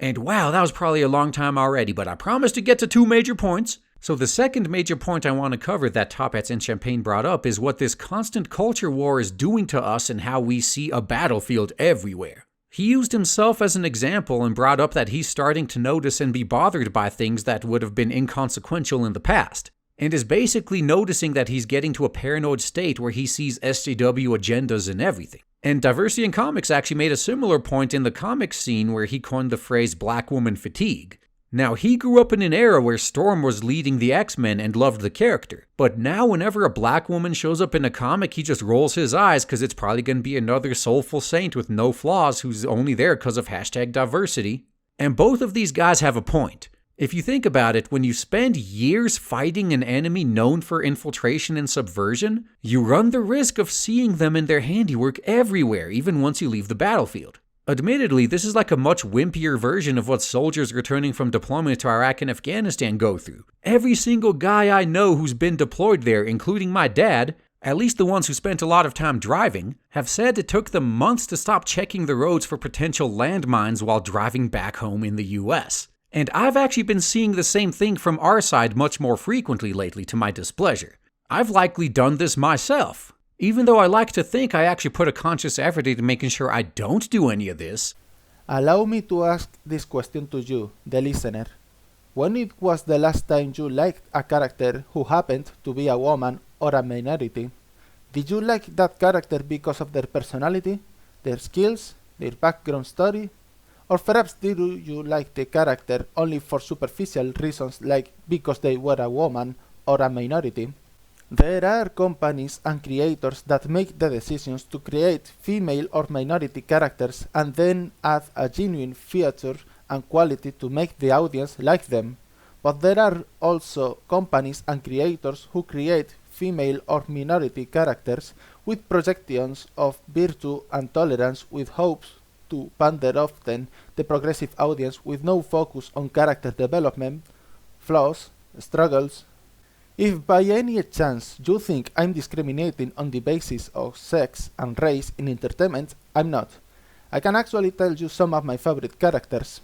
And wow, that was probably a long time already, but I promise to get to 2 major points. So the second major point I want to cover that Top Hats and Champagne brought up is what this constant culture war is doing to us and how we see a battlefield everywhere. He used himself as an example and brought up that he's starting to notice and be bothered by things that would have been inconsequential in the past, and is basically noticing that he's getting to a paranoid state where he sees SJW agendas in everything. And Diversity in Comics actually made a similar point in the comics scene where he coined the phrase black woman fatigue. Now, he grew up in an era where Storm was leading the X-Men and loved the character, but now whenever a black woman shows up in a comic, he just rolls his eyes because it's probably going to be another soulful saint with no flaws who's only there because of #diversity. And both of these guys have a point. If you think about it, when you spend years fighting an enemy known for infiltration and subversion, you run the risk of seeing them and their handiwork everywhere, even once you leave the battlefield. Admittedly, this is like a much wimpier version of what soldiers returning from deployment to Iraq and Afghanistan go through. Every single guy I know who's been deployed there, including my dad, at least the ones who spent a lot of time driving, have said it took them months to stop checking the roads for potential landmines while driving back home in the US. And I've actually been seeing the same thing from our side much more frequently lately to my displeasure. I've likely done this myself. Even though I like to think I actually put a conscious effort into making sure I don't do any of this. Allow me to ask this question to you, the listener. When it was the last time you liked a character who happened to be a woman or a minority? Did you like that character because of their personality, their skills, their background story? Or perhaps did you like the character only for superficial reasons like because they were a woman or a minority? There are companies and creators that make the decisions to create female or minority characters and then add a genuine feature and quality to make the audience like them. But there are also companies and creators who create female or minority characters with projections of virtue and tolerance with hopes to pander often the progressive audience with no focus on character development, flaws, struggles. If by any chance you think I'm discriminating on the basis of sex and race in entertainment, I'm not. I can actually tell you some of my favorite characters.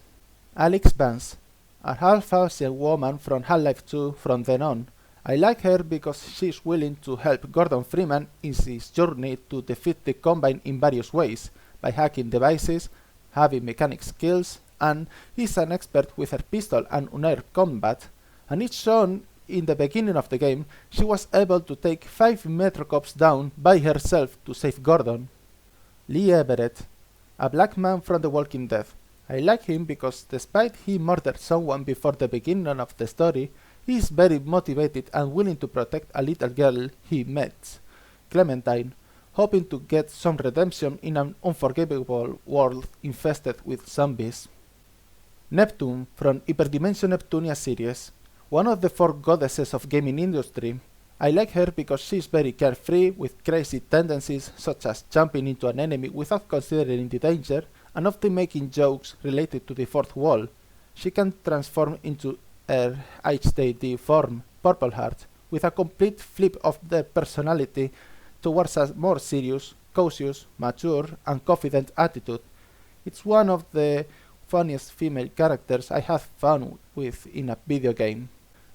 Alex Vance, a half-Asian woman from Half-Life 2 from then on. I like her because she's willing to help Gordon Freeman in his journey to defeat the Combine in various ways, by hacking devices, having mechanic skills, and is an expert with her pistol and unarmed combat, and it's shown in the beginning of the game she was able to take 5 Metro Cops down by herself to save Gordon. Lee Everett, a black man from The Walking Dead. I like him because despite he murdered someone before the beginning of the story, he is very motivated and willing to protect a little girl he met, Clementine, hoping to get some redemption in an unforgivable world infested with zombies. Neptune from Hyperdimension Neptunia series, one of the 4 goddesses of gaming industry. I like her because she is very carefree with crazy tendencies such as jumping into an enemy without considering the danger and often making jokes related to the 4th wall. She can transform into her HDD form, Purple Heart, with a complete flip of their personality towards a more serious, cautious, mature, and confident attitude. It's one of the funniest female characters I have fun with in a video game.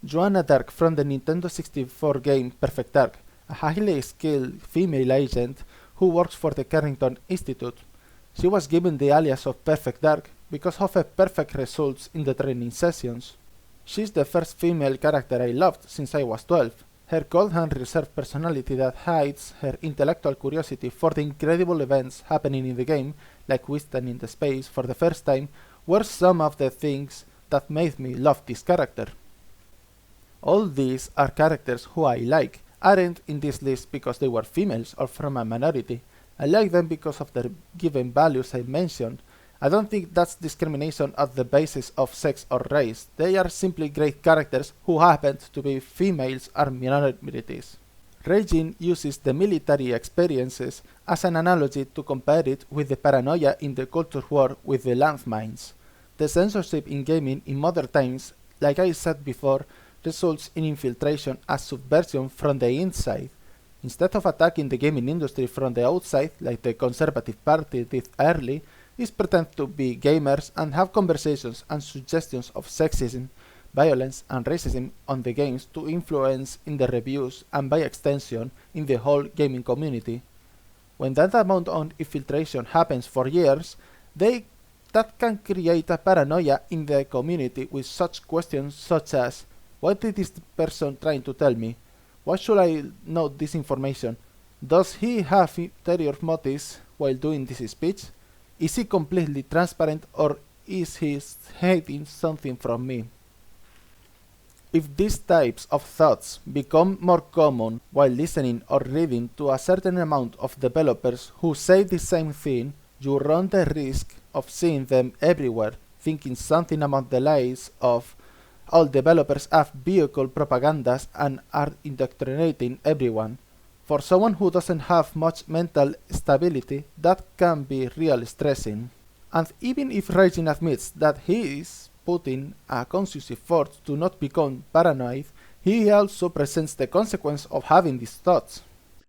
Joanna Dark from the Nintendo 64 game Perfect Dark, a highly skilled female agent who works for the Carrington Institute. She was given the alias of Perfect Dark because of her perfect results in the training sessions. She's the first female character I loved since I was 12. Her cold and reserved personality that hides her intellectual curiosity for the incredible events happening in the game, like Winston in the space for the first time, were some of the things that made me love this character. All these are characters who I like, aren't in this list because they were females or from a minority. I like them because of their given values I mentioned. I don't think that's discrimination at the basis of sex or race. They are simply great characters who happen to be females or minorities. Regine uses the military experiences as an analogy to compare it with the paranoia in the culture war with the landmines. The censorship in gaming in modern times, like I said before, results in infiltration as subversion from the inside. Instead of attacking the gaming industry from the outside, like the Conservative Party did early, is pretend to be gamers and have conversations and suggestions of sexism, violence and racism on the games to influence in the reviews and by extension in the whole gaming community. When that amount of infiltration happens for years, that can create a paranoia in the community with such questions such as, what is this person trying to tell me? Why should I know this information? Does he have ulterior motives while doing this speech? Is he completely transparent or is he hiding something from me? If these types of thoughts become more common while listening or reading to a certain amount of developers who say the same thing, you run the risk of seeing them everywhere, thinking something about the lies of all developers have vehicle propagandas and are indoctrinating everyone. For someone who doesn't have much mental stability, that can be real stressing. And even if Raging admits that he is putting a conscious effort to not become paranoid, he also presents the consequence of having these thoughts.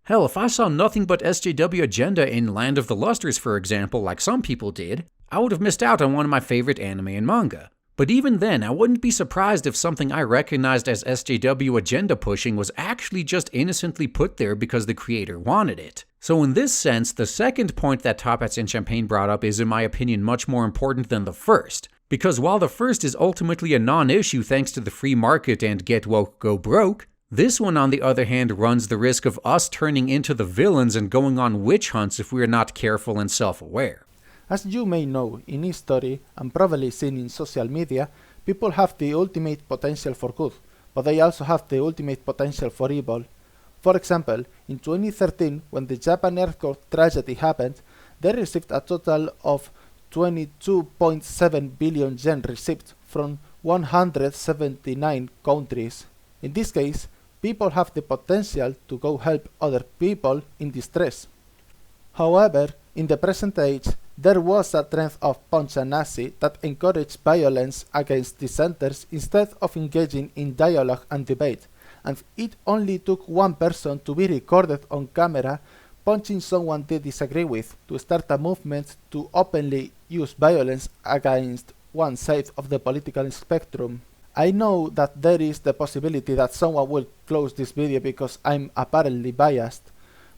Hell, if I saw nothing but SJW agenda in Land of the Lusters, for example, like some people did, I would have missed out on one of my favorite anime and manga. But even then, I wouldn't be surprised if something I recognized as SJW agenda pushing was actually just innocently put there because the creator wanted it. So in this sense, the second point that Top Hats and Champagne brought up is in my opinion much more important than the first. Because while the first is ultimately a non-issue thanks to the free market and get woke, go broke, this one on the other hand runs the risk of us turning into the villains and going on witch hunts if we are not careful and self-aware. As you may know in history and probably seen in social media, people have the ultimate potential for good, but they also have the ultimate potential for evil. For example, in 2013, when the Japan earthquake tragedy happened, they received a total of 22.7 billion yen received from 179 countries. In this case, people have the potential to go help other people in distress. However, in the present age, there was a trend of punchanasi that encouraged violence against dissenters instead of engaging in dialogue and debate, and it only took one person to be recorded on camera punching someone they disagree with to start a movement to openly use violence against one side of the political spectrum. I know that there is the possibility that someone will close this video because I'm apparently biased,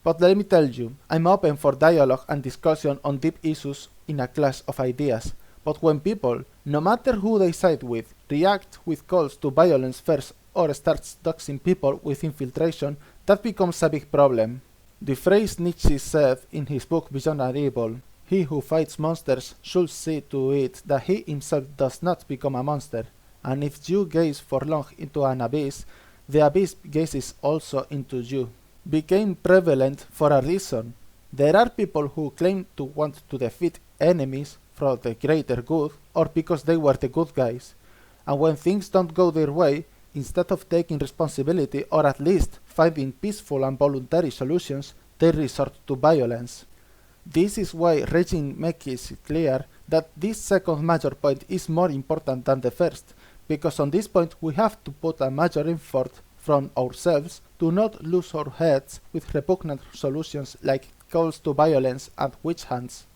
but let me tell you, I'm open for dialogue and discussion on deep issues in a clash of ideas. But when people, no matter who they side with, react with calls to violence first or starts doxing people with infiltration, that becomes a big problem. The phrase Nietzsche said in his book Beyond Our Evil, he who fights monsters should see to it that he himself does not become a monster. And if you gaze for long into an abyss, the abyss gazes also into you. Became prevalent for a reason. There are people who claim to want to defeat enemies for the greater good or because they were the good guys. And when things don't go their way, instead of taking responsibility or at least finding peaceful and voluntary solutions, they resort to violence. This is why Regine makes it clear that this second major point is more important than the first, because on this point we have to put a major effort from ourselves to not lose our heads with repugnant solutions like calls to violence and witch hunts.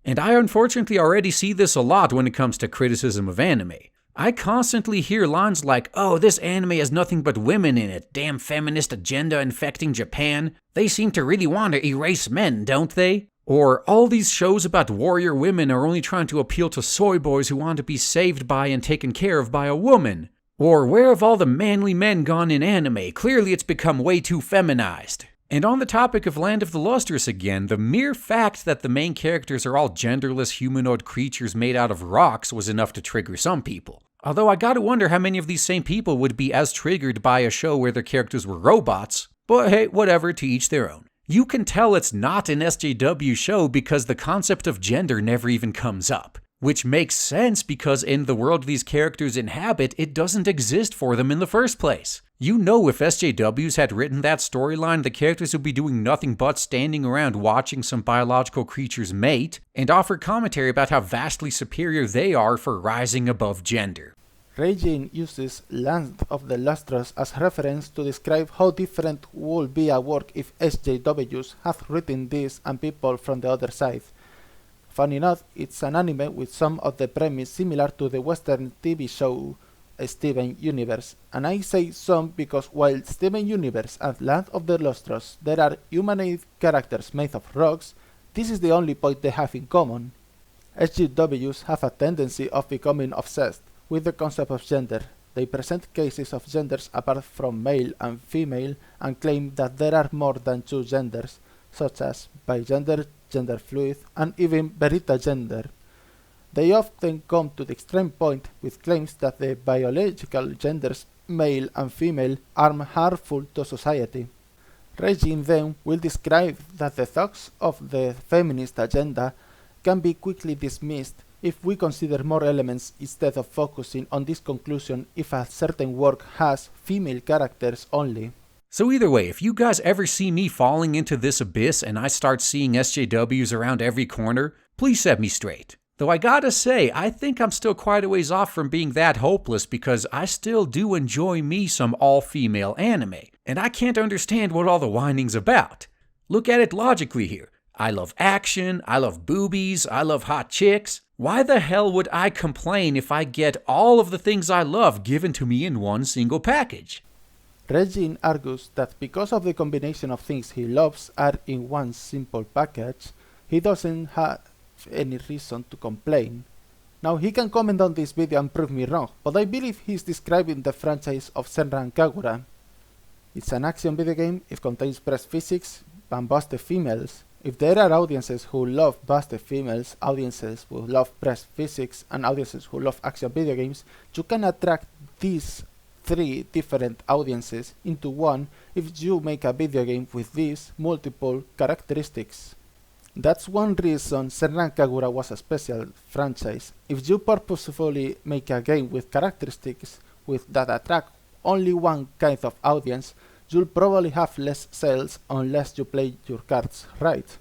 And I unfortunately already see this a lot when it comes to criticism of anime. I constantly hear lines like, oh, this anime has nothing but women in it, damn feminist agenda infecting Japan, they seem to really want to erase men, don't they? Or, all these shows about warrior women are only trying to appeal to soy boys who want to be saved by and taken care of by a woman. Or, where have all the manly men gone in anime? Clearly it's become way too feminized. And on the topic of Land of the Lustrous again, the mere fact that the main characters are all genderless humanoid creatures made out of rocks was enough to trigger some people. Although I gotta wonder how many of these same people would be as triggered by a show where their characters were robots. But hey, whatever, to each their own. You can tell it's not an SJW show because the concept of gender never even comes up. Which makes sense because in the world these characters inhabit, it doesn't exist for them in the first place. You know if SJWs had written that storyline, the characters would be doing nothing but standing around watching some biological creatures mate, and offer commentary about how vastly superior they are for rising above gender. Regine uses Land of the Lustrous as reference to describe how different would be a work if SJWs had written this and people from the other side. Funny enough, it's an anime with some of the premise similar to the Western TV show Steven Universe, and I say some because while Steven Universe and Land of the Lostros there are humanoid characters made of rocks, this is the only point they have in common. SJWs have a tendency of becoming obsessed with the concept of gender. They present cases of genders apart from male and female and claim that there are more than two genders, such as bigender, gender fluid, and even verita gender. They often come to the extreme point with claims that the biological genders male and female are harmful to society. Regine then will describe that the thoughts of the feminist agenda can be quickly dismissed if we consider more elements instead of focusing on this conclusion if a certain work has female characters only. So either way, if you guys ever see me falling into this abyss and I start seeing SJWs around every corner, please set me straight. Though I gotta say, I think I'm still quite a ways off from being that hopeless because I still do enjoy me some all-female anime, and I can't understand what all the whining's about. Look at it logically here. I love action, I love boobies, I love hot chicks. Why the hell would I complain if I get all of the things I love given to me in one single package? Regine argues that because of the combination of things he loves are in one simple package, he doesn't have any reason to complain. Now he can comment on this video and prove me wrong, but I believe he's describing the franchise of Senran Kagura. It's an action video game, it contains breast physics and busted females. If there are audiences who love busted females, audiences who love breast physics, and audiences who love action video games, you can attract these three different audiences into one if you make a video game with these multiple characteristics. That's one reason Senran Kagura was a special franchise. If you purposefully make a game with characteristics that attract only one kind of audience, you'll probably have less sales unless you play your cards right.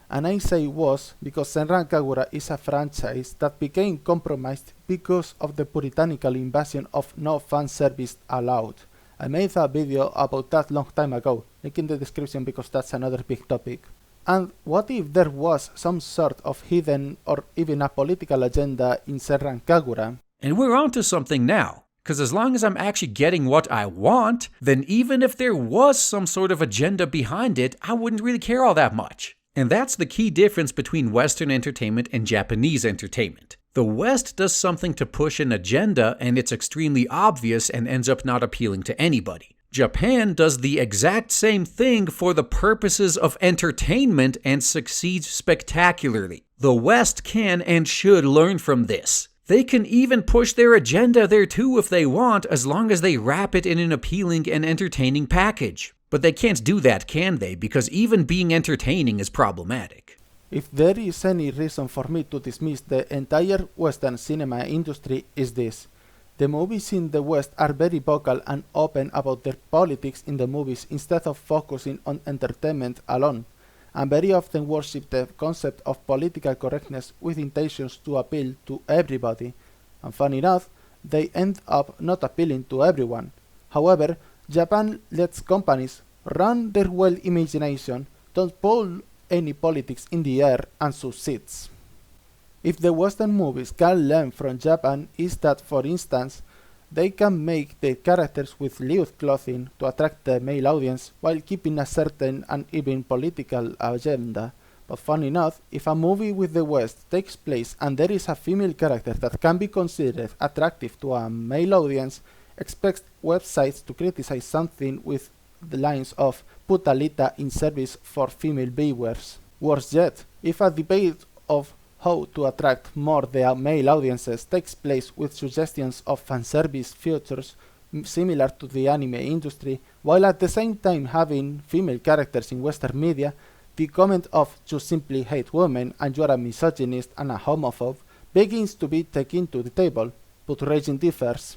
And I say was because Senran Kagura is a franchise that became compromised because of the puritanical invasion of no fan service allowed. I made a video about that long time ago, link in the description because that's another big topic. And what if there was some sort of hidden or even a political agenda in Senran Kagura? And we're onto something now, because as long as I'm actually getting what I want, then even if there was some sort of agenda behind it, I wouldn't really care all that much. And that's the key difference between Western entertainment and Japanese entertainment. The West does something to push an agenda and it's extremely obvious and ends up not appealing to anybody. Japan does the exact same thing for the purposes of entertainment and succeeds spectacularly. The West can and should learn from this. They can even push their agenda there too if they want, as long as they wrap it in an appealing and entertaining package. But they can't do that, can they? Because even being entertaining is problematic. If there is any reason for me to dismiss the entire Western cinema industry, is this. The movies in the West are very vocal and open about their politics in the movies instead of focusing on entertainment alone, and very often worship the concept of political correctness with intentions to appeal to everybody, and funny enough, they end up not appealing to everyone. However, Japan lets companies run their wild imagination, don't pull any politics in the air, and succeeds. If the Western movies can learn from Japan is that, for instance, they can make their characters with lewd clothing to attract the male audience while keeping a certain and even political agenda. But funny enough, if a movie with the West takes place and there is a female character that can be considered attractive to a male audience, expect websites to criticize something with the lines of "put Alita in service for female viewers." Worse yet, if a debate of how to attract more the male audiences takes place with suggestions of fanservice features similar to the anime industry, while at the same time having female characters in Western media, the comment of "you simply hate women and you're a misogynist and a homophobe" begins to be taken to the table, but Regine differs.